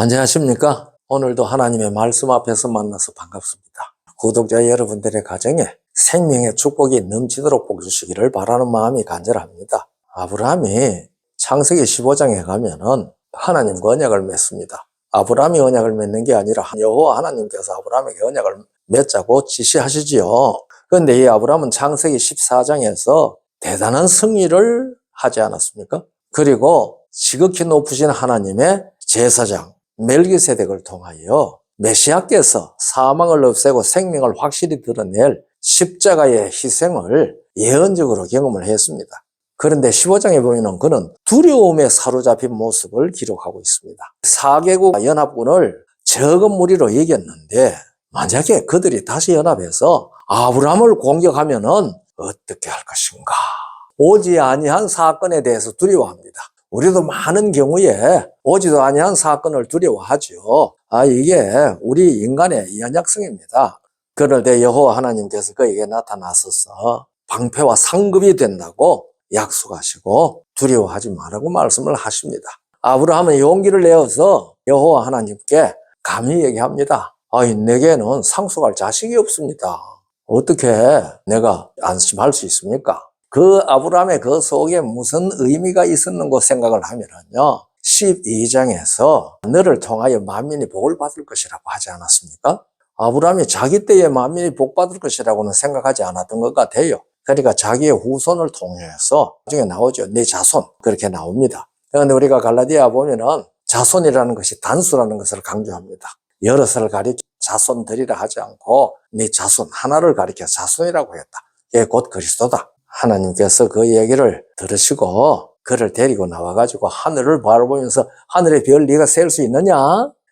안녕하십니까? 오늘도 하나님의 말씀 앞에서 만나서 반갑습니다. 구독자 여러분들의 가정에 생명의 축복이 넘치도록 복 주시기를 바라는 마음이 간절합니다. 아브라함이 창세기 15장에 가면은 하나님과 언약을 맺습니다. 아브라함이 언약을 맺는 게 아니라 여호와 하나님께서 아브라함에게 언약을 맺자고 지시하시지요. 그런데 이 아브라함은 창세기 14장에서 대단한 승리를 하지 않았습니까? 그리고 지극히 높으신 하나님의 제사장 멜기세덱을 통하여 메시아께서 사망을 없애고 생명을 확실히 드러낼 십자가의 희생을 예언적으로 경험을 했습니다. 그런데 15장에 보면 그는 두려움에 사로잡힌 모습을 기록하고 있습니다. 4개국 연합군을 적은 무리로 이겼는데 만약에 그들이 다시 연합해서 아브라함을 공격하면은 어떻게 할 것인가? 오지 아니한 사건에 대해서 두려워합니다. 우리도 많은 경우에 오지도 아니한 사건을 두려워하죠. 이게 우리 인간의 연약성입니다. 그런데 여호와 하나님께서 그에게 나타나셔서 방패와 상급이 된다고 약속하시고 두려워하지 말라고 말씀을 하십니다. 아브라함은 용기를 내어서 여호와 하나님께 감히 얘기합니다. 내게는 상속할 자식이 없습니다. 어떻게 내가 안심할 수 있습니까? 그 아브라함의 그 속에 무슨 의미가 있었는고 생각을 하면요. 12장에서 너를 통하여 만민이 복을 받을 것이라고 하지 않았습니까? 아브라함이 자기 때에 만민이 복 받을 것이라고는 생각하지 않았던 것 같아요. 그러니까 자기의 후손을 통해서 나중에 나오죠. 네 자손 그렇게 나옵니다. 그런데 우리가 갈라디아 보면은 자손이라는 것이 단수라는 것을 강조합니다. 여럿을 가리켜 자손들이라 하지 않고 네 자손 하나를 가리켜 자손이라고 했다. 이게 곧 그리스도다. 하나님께서 그 얘기를 들으시고 그를 데리고 나와가지고 하늘을 바라보면서 하늘의 별 네가 셀 수 있느냐?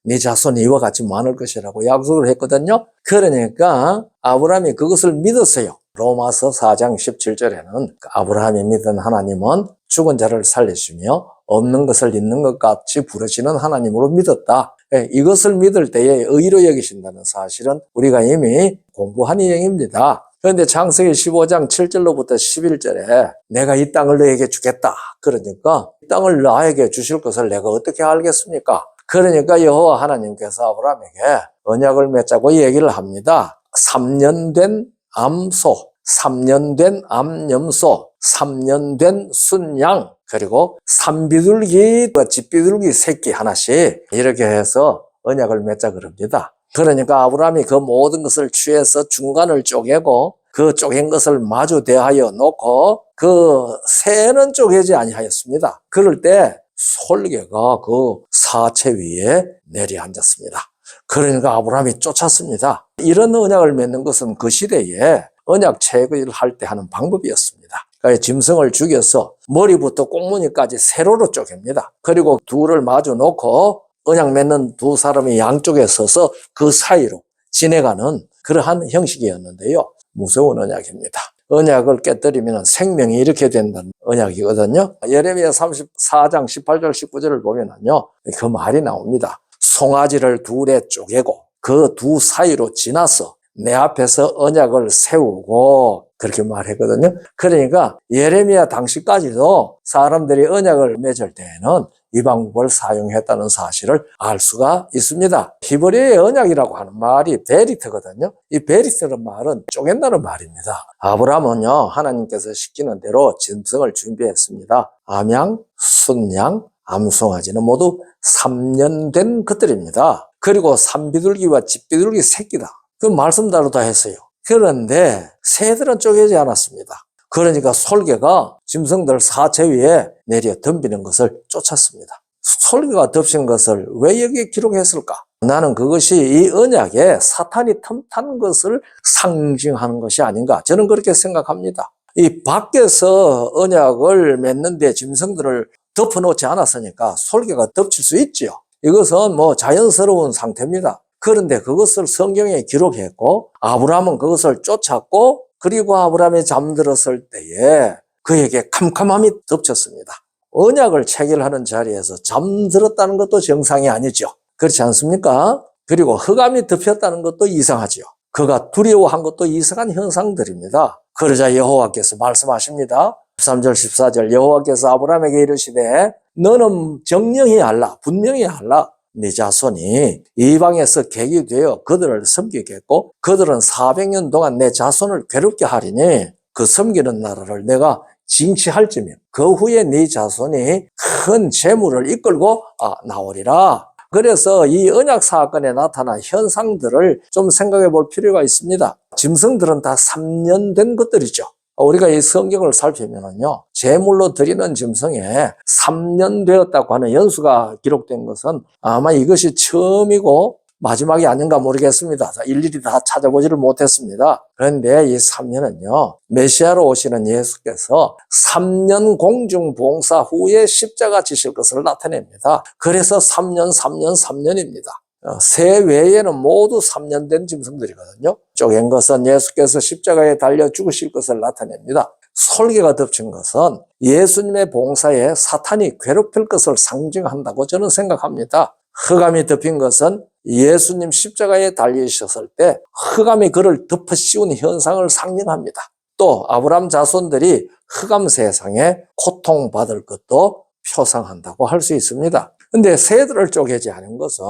네 자손이 이와 같이 많을 것이라고 약속을 했거든요. 그러니까 아브라함이 그것을 믿었어요. 로마서 4장 17절에는 아브라함이 믿은 하나님은 죽은 자를 살리시며 없는 것을 있는 것 같이 부르시는 하나님으로 믿었다. 이것을 믿을 때에 의로 여기신다는 사실은 우리가 이미 공부한 내용입니다. 그런데 창세기 15장 7절로부터 11절에 내가 이 땅을 너에게 주겠다. 그러니까 이 땅을 나에게 주실 것을 내가 어떻게 알겠습니까? 그러니까 여호와 하나님께서 아브라함에게 언약을 맺자고 얘기를 합니다. 3년 된 암소, 3년 된 암염소, 3년 된 순양, 그리고 산비둘기, 집비둘기 새끼 하나씩 이렇게 해서 언약을 맺자 그럽니다. 그러니까 아브라함이 그 모든 것을 취해서 중간을 쪼개고 그 쪼갠 것을 마주 대하여 놓고 그 새는 쪼개지 아니하였습니다. 그럴 때 솔개가 그 사체 위에 내려앉았습니다. 그러니까 아브라함이 쫓았습니다. 이런 언약을 맺는 것은 그 시대에 언약 체결을 할 때 하는 방법이었습니다. 그러니까 짐승을 죽여서 머리부터 꽁무니까지 세로로 쪼갭니다. 그리고 둘을 마주 놓고 언약 맺는 두 사람이 양쪽에 서서 그 사이로 지내가는 그러한 형식이었는데요. 무서운 언약입니다. 언약을 깨뜨리면 생명이 이렇게 된다는 언약이거든요. 예레미야 34장 18절 19절을 보면은요, 그 말이 나옵니다. 송아지를 둘에 쪼개고 그 두 사이로 지나서 내 앞에서 언약을 세우고 그렇게 말했거든요. 그러니까 예레미야 당시까지도 사람들이 언약을 맺을 때에는 이 방법을 사용했다는 사실을 알 수가 있습니다. 히브리어의 언약이라고 하는 말이 베리트거든요. 이 베리트라는 말은 쪼갠다는 말입니다. 아브라함은요, 하나님께서 시키는 대로 짐승을 준비했습니다. 암양, 순양, 암송아지는 모두 3년 된 것들입니다. 그리고 산비둘기와 집비둘기 새끼다. 그 말씀대로 다 했어요. 그런데 새들은 쪼개지 않았습니다. 그러니까 솔개가 짐승들 사체 위에 내려 덤비는 것을 쫓았습니다. 솔개가 덮친 것을 왜 여기에 기록했을까? 나는 그것이 이 언약에 사탄이 틈탄 것을 상징하는 것이 아닌가? 저는 그렇게 생각합니다. 이 밖에서 언약을 맺는데 짐승들을 덮어놓지 않았으니까 솔개가 덮칠 수 있지요. 이것은 자연스러운 상태입니다. 그런데 그것을 성경에 기록했고 아브라함은 그것을 쫓았고 그리고 아브라함이 잠들었을 때에 그에게 캄캄함이 덮쳤습니다. 언약을 체결하는 자리에서 잠들었다는 것도 정상이 아니죠. 그렇지 않습니까? 그리고 흑암이 덮였다는 것도 이상하죠. 그가 두려워한 것도 이상한 현상들입니다. 그러자 여호와께서 말씀하십니다. 13절 14절 여호와께서 아브라함에게 이르시되 너는 정령히 알라 분명히 알라 네 자손이 이방에서 객이 되어 그들을 섬기겠고 그들은 400년 동안 내 자손을 괴롭게 하리니 그 섬기는 나라를 내가 징치할지며 그 후에 네 자손이 큰 재물을 이끌고 나오리라. 그래서 이 언약 사건에 나타난 현상들을 좀 생각해 볼 필요가 있습니다. 짐승들은 다 3년 된 것들이죠. 우리가 이 성경을 살피면은요, 제물로 드리는 짐승에 3년 되었다고 하는 연수가 기록된 것은 아마 이것이 처음이고 마지막이 아닌가 모르겠습니다. 일일이 다 찾아보지를 못했습니다. 그런데 이 3년은요, 메시아로 오시는 예수께서 3년 공중봉사 후에 십자가 지실 것을 나타냅니다. 그래서 3년, 3년, 3년입니다. 새 외에는 모두 3년 된 짐승들이거든요. 쪼갠 것은 예수께서 십자가에 달려 죽으실 것을 나타냅니다. 솔개가 덮친 것은 예수님의 봉사에 사탄이 괴롭힐 것을 상징한다고 저는 생각합니다. 흑암이 덮인 것은 예수님 십자가에 달리셨을 때 흑암이 그를 덮어 씌운 현상을 상징합니다. 또 아브라함 자손들이 흑암 세상에 고통받을 것도 표상한다고 할 수 있습니다. 근데 새들을 쪼개지 않은 것은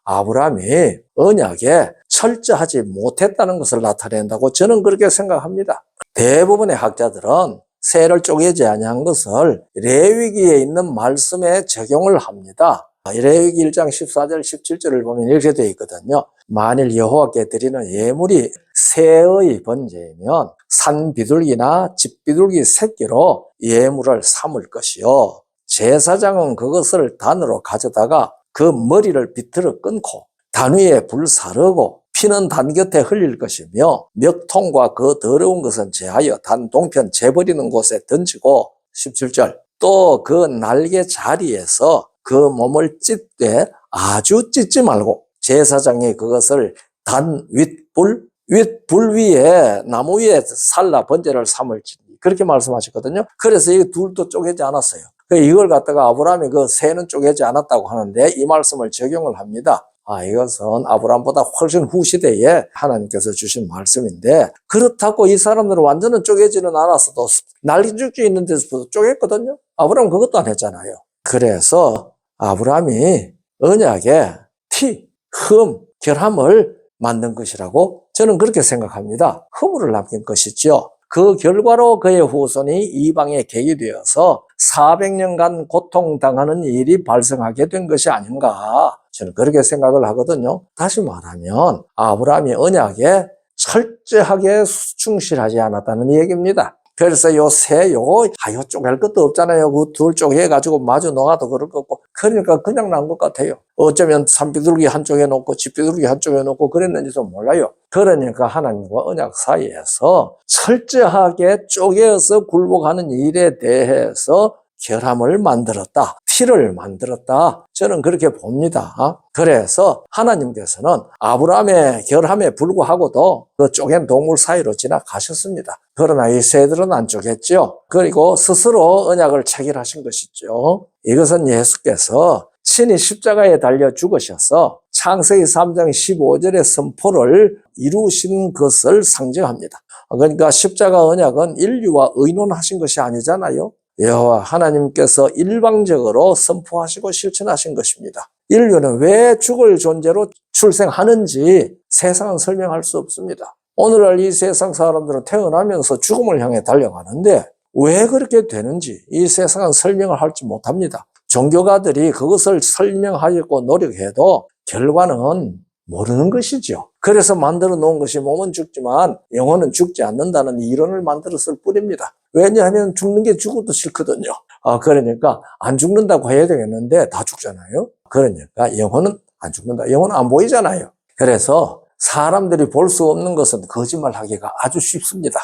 아브라함이 언약에 철저하지 못했다는 것을 나타낸다고 저는 그렇게 생각합니다. 대부분의 학자들은 새를 쪼개지 아니한 것을 레위기에 있는 말씀에 적용을 합니다. 레위기 1장 14절 17절을 보면 이렇게 되어 있거든요. 만일 여호와께 드리는 예물이 새의 번제이면 산 비둘기나 집 비둘기 새끼로 예물을 삼을 것이요 제사장은 그것을 단으로 가져다가 그 머리를 비틀어 끊고 단 위에 불 사르고 피는 단 곁에 흘릴 것이며 멱통과 그 더러운 것은 제하여 단 동편 재버리는 곳에 던지고 17절 또 그 날개 자리에서 그 몸을 찢되 아주 찢지 말고 제사장이 그것을 단 윗불 위에 나무 위에 살라 번제를 삼을지니 그렇게 말씀하셨거든요. 그래서 이 둘도 쪼개지 않았어요. 이걸 갖다가 아브라함이 그 새는 쪼개지 않았다고 하는데 이 말씀을 적용을 합니다. 이것은 아브라함보다 훨씬 후시대에 하나님께서 주신 말씀인데 그렇다고 이 사람들은 완전히 쪼개지는 않았어도 날개죽지 있는 데서 쪼갰거든요. 아브라함은 그것도 안 했잖아요. 그래서 아브라함이 언약에 결함을 만든 것이라고 저는 그렇게 생각합니다. 허물을 남긴 것이죠. 그 결과로 그의 후손이 이방에 객이 되어서 400년간 고통당하는 일이 발생하게 된 것이 아닌가 저는 그렇게 생각을 하거든요. 다시 말하면 아브라함이 언약에 철저하게 충실하지 않았다는 얘기입니다. 그래서 요 쪼갤 것도 없잖아요. 그 둘 쪼개가지고 마주 놓아도 그럴 것 없고. 그러니까 그냥 난 것 같아요. 어쩌면 산비둘기 한쪽에 놓고 집비둘기 한쪽에 놓고 그랬는지도 몰라요. 그러니까 하나님과 언약 사이에서 철저하게 쪼개어서 굴복하는 일에 대해서 결함을 만들었다. 티를 만들었다. 저는 그렇게 봅니다. 그래서 하나님께서는 아브라함의 결함에 불구하고도 그 쪼갠 동물 사이로 지나가셨습니다. 그러나 이 새들은 안 쪼갰죠. 그리고 스스로 언약을 체결하신 것이죠. 이것은 예수께서 친히 십자가에 달려 죽으셔서 창세기 3장 15절의 선포를 이루신 것을 상징합니다. 그러니까 십자가 언약은 인류와 의논하신 것이 아니잖아요. 여호와 하나님께서 일방적으로 선포하시고 실천하신 것입니다. 인류는 왜 죽을 존재로 출생하는지 세상은 설명할 수 없습니다. 오늘날 이 세상 사람들은 태어나면서 죽음을 향해 달려가는데 왜 그렇게 되는지 이 세상은 설명을 할지 못합니다. 종교가들이 그것을 설명하려고 노력해도 결과는 모르는 것이죠. 그래서 만들어 놓은 것이 몸은 죽지만 영혼은 죽지 않는다는 이론을 만들었을 뿐입니다. 왜냐하면 죽는 게 죽어도 싫거든요. 그러니까 안 죽는다고 해야 되겠는데 다 죽잖아요. 그러니까 영혼은 안 죽는다. 영혼은 안 보이잖아요. 그래서 사람들이 볼 수 없는 것은 거짓말하기가 아주 쉽습니다.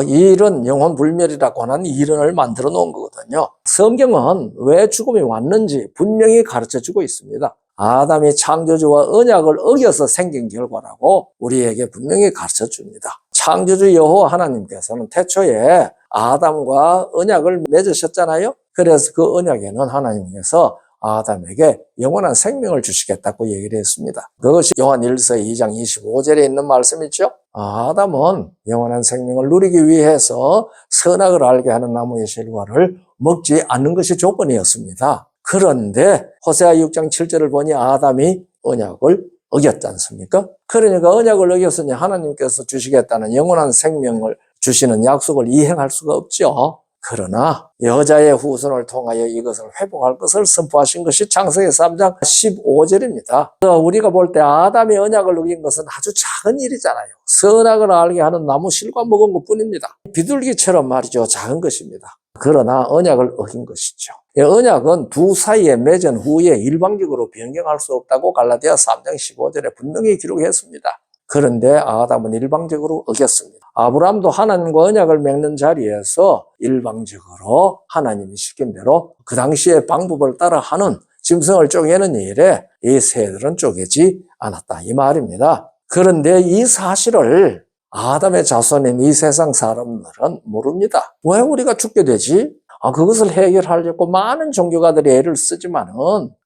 이런 영혼 불멸이라고 하는 이론을 만들어 놓은 거거든요. 성경은 왜 죽음이 왔는지 분명히 가르쳐주고 있습니다. 아담이 창조주와 언약을 어겨서 생긴 결과라고 우리에게 분명히 가르쳐줍니다. 창조주 여호와 하나님께서는 태초에 아담과 언약을 맺으셨잖아요. 그래서 그 언약에는 하나님께서 아담에게 영원한 생명을 주시겠다고 얘기를 했습니다. 그것이 요한 1서 2장 25절에 있는 말씀이죠. 아담은 영원한 생명을 누리기 위해서 선악을 알게 하는 나무의 실과를 먹지 않는 것이 조건이었습니다. 그런데 호세아 6장 7절을 보니 아담이 언약을 어겼지 않습니까? 그러니까 언약을 어겼으니 하나님께서 주시겠다는 영원한 생명을 주시는 약속을 이행할 수가 없죠. 그러나 여자의 후손을 통하여 이것을 회복할 것을 선포하신 것이 창세기 3장 15절입니다. 우리가 볼 때 아담이 언약을 어긴 것은 아주 작은 일이잖아요. 선악을 알게 하는 나무 실과 먹은 것뿐입니다. 비둘기처럼 말이죠. 작은 것입니다. 그러나 언약을 어긴 것이죠. 언약은 두 사이에 맺은 후에 일방적으로 변경할 수 없다고 갈라디아 3장 15절에 분명히 기록했습니다. 그런데 아담은 일방적으로 어겼습니다. 아브라함도 하나님과 언약을 맺는 자리에서 일방적으로 하나님이 시킨 대로 그 당시의 방법을 따라 하는 짐승을 쪼개는 일에 이 새들은 쪼개지 않았다 이 말입니다. 그런데 이 사실을 아담의 자손인 이 세상 사람들은 모릅니다. 왜 우리가 죽게 되지? 그것을 해결하려고 많은 종교가들이 애를 쓰지만은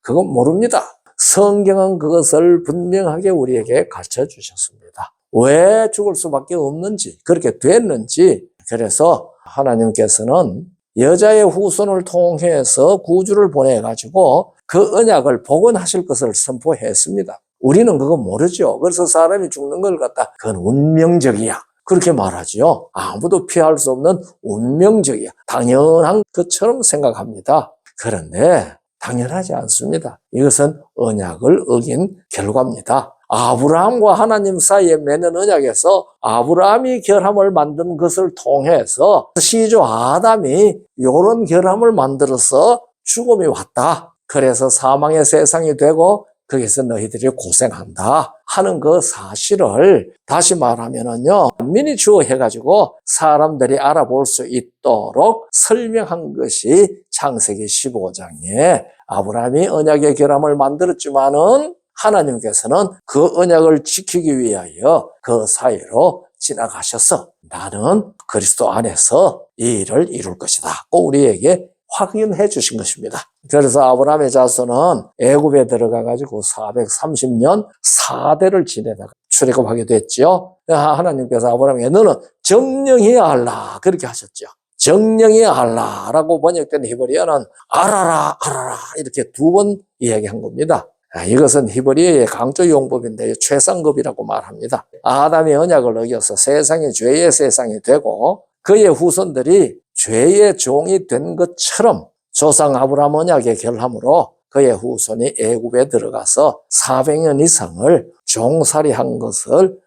그건 모릅니다. 성경은 그것을 분명하게 우리에게 가르쳐 주셨습니다. 왜 죽을 수밖에 없는지, 그렇게 됐는지. 그래서 하나님께서는 여자의 후손을 통해서 구주를 보내가지고 그 언약을 복원하실 것을 선포했습니다. 우리는 그거 모르죠. 그래서 사람이 죽는 걸 갖다 그건 운명적이야. 그렇게 말하죠. 아무도 피할 수 없는 운명적이야. 당연한 것처럼 생각합니다. 그런데 당연하지 않습니다. 이것은 언약을 어긴 결과입니다. 아브라함과 하나님 사이에 맺는 언약에서 아브라함이 결함을 만든 것을 통해서 시조 아담이 이런 결함을 만들어서 죽음이 왔다. 그래서 사망의 세상이 되고 거기서 너희들이 고생한다 하는 그 사실을 다시 말하면은요, 미니추어 해가지고 사람들이 알아볼 수 있도록 설명한 것이 창세기 15장에 아브라함이 언약의 결함을 만들었지만은 하나님께서는 그 언약을 지키기 위하여 그 사이로 지나가셔서 나는 그리스도 안에서 이 일을 이룰 것이다. 꼭 우리에게 확인해 주신 것입니다. 그래서 아브라함의 자손은 애굽에 들어가가지고 430년 4대를 지내다가 출애굽하게 됐죠. 하나님께서 아브라함에게 너는 정령히 알라 그렇게 하셨죠. 정령히 알라라고 번역된 히브리어는 알아라 알아라 이렇게 두 번 이야기한 겁니다. 이것은 히브리어의 강조 용법인데 최상급이라고 말합니다. 아담이 언약을 어겨서 세상이 죄의 세상이 되고 그의 후손들이 죄의 종이 된 것처럼 조상 아브라함 언약의 결함으로 그의 후손이 애굽에 들어가서 400년 이상을 종살이한 것을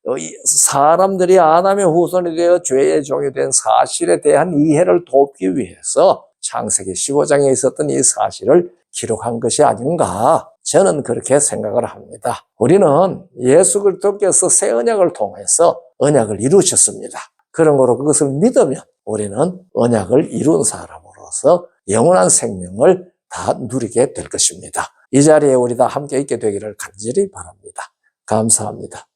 사람들이 아담의 후손이 되어 죄의 종이 된 사실에 대한 이해를 돕기 위해서 창세기 15장에 있었던 이 사실을 기록한 것이 아닌가 저는 그렇게 생각을 합니다. 우리는 예수 그리스도께서 새 언약을 통해서 언약을 이루셨습니다. 그런 거로 그것을 믿으면 우리는 언약을 이룬 사람으로서 영원한 생명을 다 누리게 될 것입니다. 이 자리에 우리 다 함께 있게 되기를 간절히 바랍니다. 감사합니다.